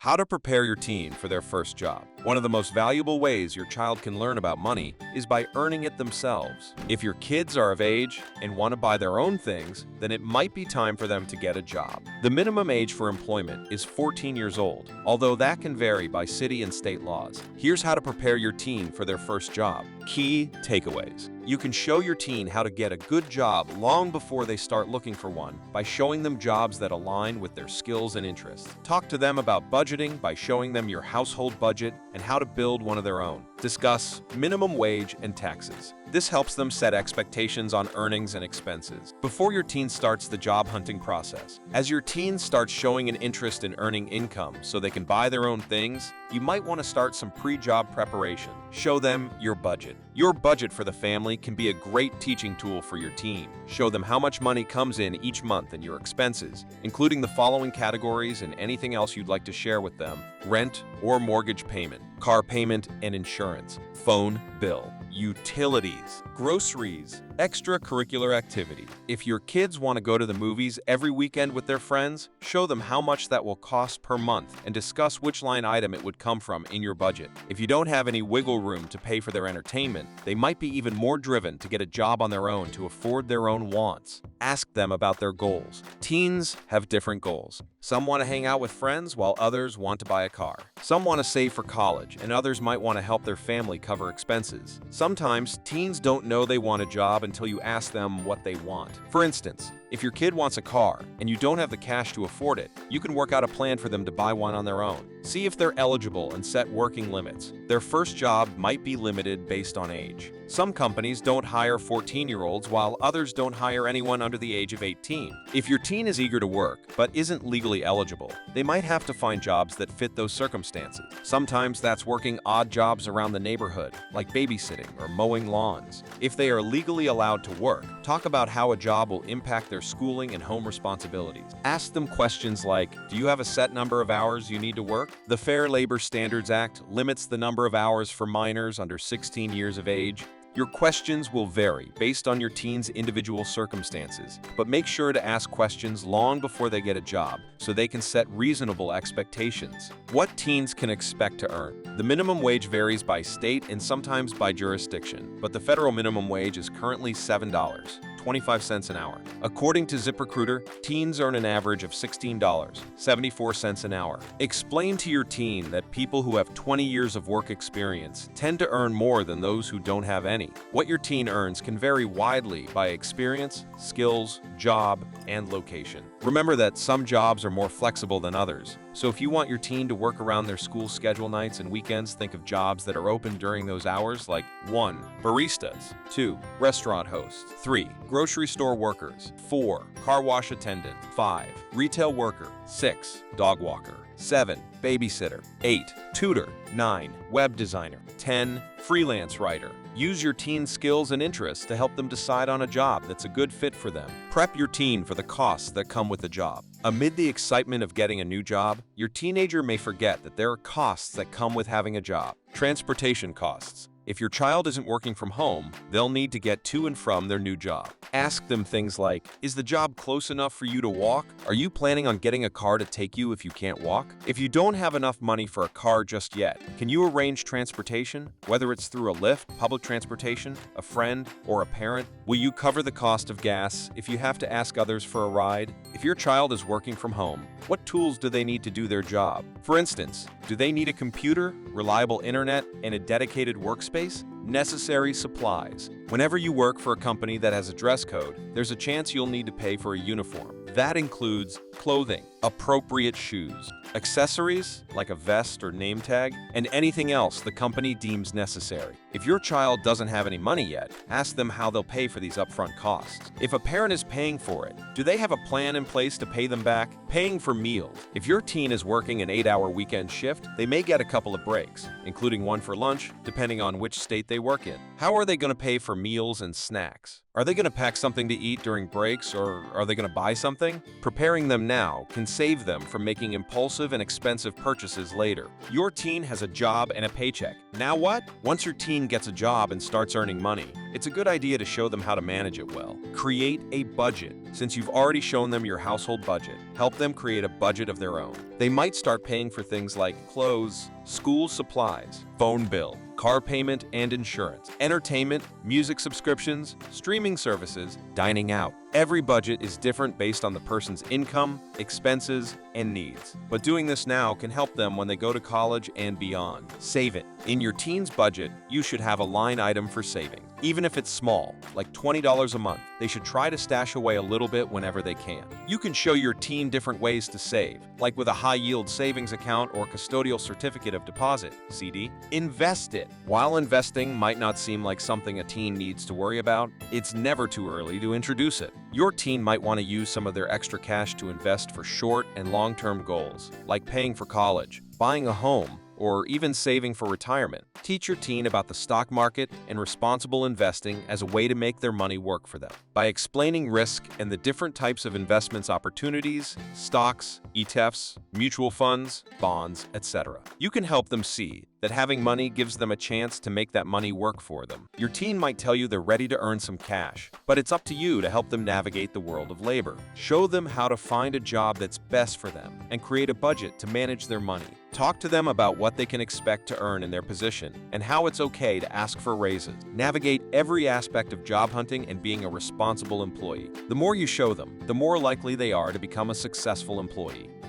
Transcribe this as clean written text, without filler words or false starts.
How to prepare your teen for their first job. One of the most valuable ways your child can learn about money is by earning it themselves. If your kids are of age and want to buy their own things, then it might be time for them to get a job. The minimum age for employment is 14 years old, although that can vary by city and state laws. Here's how to prepare your teen for their first job. Key takeaways. You can show your teen how to get a good job long before they start looking for one by showing them jobs that align with their skills and interests. Talk to them about budgeting by showing them your household budget and how to build one of their own. Discuss minimum wage and taxes. This helps them set expectations on earnings and expenses before your teen starts the job hunting process. As your teen starts showing an interest in earning income so they can buy their own things, you might want to start some pre-job preparation. Show them your budget. Your budget for the family can be a great teaching tool for your teen. Show them how much money comes in each month and your expenses, including the following categories and anything else you'd like to share with them: rent or mortgage payment, car payment and insurance, phone bill, utilities, groceries, extracurricular activity. If your kids want to go to the movies every weekend with their friends, show them how much that will cost per month and discuss which line item it would come from in your budget. If you don't have any wiggle room to pay for their entertainment, they might be even more driven to get a job on their own to afford their own wants. Ask them about their goals. Teens have different goals. Some want to hang out with friends while others want to buy a car. Some want to save for college and others might want to help their family cover expenses. Sometimes teens don't know they want a job until you ask them what they want. For instance, if your kid wants a car and you don't have the cash to afford it, you can work out a plan for them to buy one on their own. See if they're eligible and set working limits. Their first job might be limited based on age. Some companies don't hire 14-year-olds while others don't hire anyone under the age of 18. If your teen is eager to work but isn't legally eligible, they might have to find jobs that fit those circumstances. Sometimes that's working odd jobs around the neighborhood, like babysitting or mowing lawns. If they are legally allowed to work, talk about how a job will impact their schooling and home responsibilities. Ask them questions like, do you have a set number of hours you need to work? The Fair Labor Standards Act limits the number of hours for minors under 16 years of age. Your questions will vary based on your teen's individual circumstances, but make sure to ask questions long before they get a job so they can set reasonable expectations. What teens can expect to earn. The minimum wage varies by state and sometimes by jurisdiction, but the federal minimum wage is currently $7.25 an hour. According to ZipRecruiter, teens earn an average of $16.74 an hour. Explain to your teen that people who have 20 years of work experience tend to earn more than those who don't have any. What your teen earns can vary widely by experience, skills, job, and location. Remember that some jobs are more flexible than others, so if you want your teen to work around their school schedule nights and weekends, think of jobs that are open during those hours like 1. Baristas, 2. Restaurant hosts, 3. Grocery store workers, 4. Car wash attendant, 5. Retail worker, 6. Dog walker, 7. Babysitter, 8. Tutor, 9. Web designer, 10. Freelance writer. Use your teen's skills and interests to help them decide on a job that's a good fit for them. Prep your teen for the costs that come with the job. Amid the excitement of getting a new job, your teenager may forget that there are costs that come with having a job. Transportation costs. If your child isn't working from home, they'll need to get to and from their new job. Ask them things like, is the job close enough for you to walk? Are you planning on getting a car to take you if you can't walk? If you don't have enough money for a car just yet, can you arrange transportation? Whether it's through a Lyft, public transportation, a friend, or a parent, will you cover the cost of gas if you have to ask others for a ride? If your child is working from home, what tools do they need to do their job? For instance, do they need a computer, reliable internet, and a dedicated workspace? Necessary supplies. Whenever you work for a company that has a dress code, there's a chance you'll need to pay for a uniform. That includes clothing, appropriate shoes, accessories like a vest or name tag, and anything else the company deems necessary. If your child doesn't have any money yet, ask them how they'll pay for these upfront costs. If a parent is paying for it, do they have a plan in place to pay them back? Paying for meals. If your teen is working an 8-hour weekend shift, they may get a couple of breaks, including one for lunch, depending on which state they work in. How are they going to pay for meals and snacks? Are they going to pack something to eat during breaks, or are they going to buy something? Preparing them now can save them from making impulsive and expensive purchases later. Your teen has a job and a paycheck. Now what? Once your teen teen gets a job and starts earning money, it's a good idea to show them how to manage it well. Create a budget. Since you've already shown them your household budget, help them create a budget of their own. They might start paying for things like clothes, school supplies, phone bill, car payment and insurance, entertainment, music subscriptions, streaming services, dining out. Every budget is different based on the person's income, expenses, and needs. But doing this now can help them when they go to college and beyond. Save it. In your teen's budget, you should have a line item for saving. Even if it's small, like $20 a month, they should try to stash away a little bit whenever they can. You can show your teen different ways to save, like with a high-yield savings account or custodial certificate of deposit, CD. Invest it. While investing might not seem like something a teen needs to worry about, it's never too early to introduce it. Your teen might want to use some of their extra cash to invest for short and long-term goals, like paying for college, buying a home, or even saving for retirement. Teach your teen about the stock market and responsible investing as a way to make their money work for them. By explaining risk and the different types of investments opportunities, stocks, ETFs, mutual funds, bonds, etc., you can help them see that having money gives them a chance to make that money work for them. Your teen might tell you they're ready to earn some cash, but it's up to you to help them navigate the world of labor. Show them how to find a job that's best for them and create a budget to manage their money. Talk to them about what they can expect to earn in their position and how it's okay to ask for raises. Navigate every aspect of job hunting and being a responsible employee. The more you show them, the more likely they are to become a successful employee.